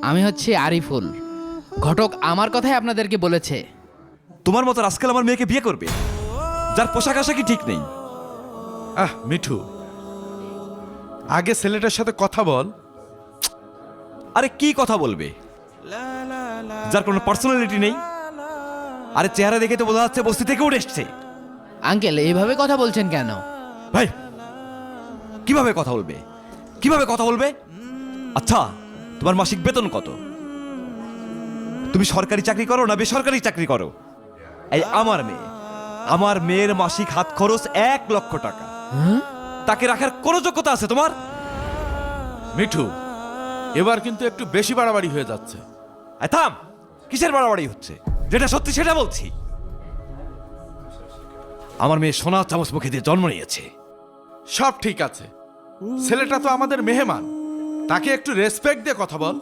আমি হচ্ছি আরিফুল। ঘটক আমার কথাই আপনাদেরকে বলেছে। তোমার মতো আজকাল আমার মেয়েকে বিয়ে করবে, যার পোশাক আশাকই ঠিক নেই। মিঠু, আগে ছেলেটার সাথে কথা বল। আরে কি কথা বলবে, যার কোনো পার্সোনালিটি নেই? আরে চেহারা দেখে তো বোঝা যাচ্ছে বস্তি থেকে উঠে এসছে। আঙ্কেল এইভাবে কথা বলছেন কেন? ভাই কিভাবে কথা বলবে, কিভাবে কথা বলবে? আচ্ছা তোমার মাসিক বেতন কত? তুমি সরকারি চাকরি করো না বেসরকারি চাকরি করো? এই আমার মেয়ের মাসিক হাত খরচ 1,00,000 টাকা। তাকে রাখার কোনো যোগ্যতা আছে তোমার? মিঠু, এবার কিন্তু একটু বেশি বাড়াবাড়ি হয়ে যাচ্ছে। থাম, কিসের বাড়াবাড়ি হচ্ছে? যেটা সত্যি সেটা বলছি। আমার মেয়ে সোনা চামচ মুখে দিয়ে জন্ম নিয়েছে। সব ঠিক আছে, ছেলেটা তো আমাদের মেহমান, তাকে একটু রেসপেক্ট দিয়ে কথা বল।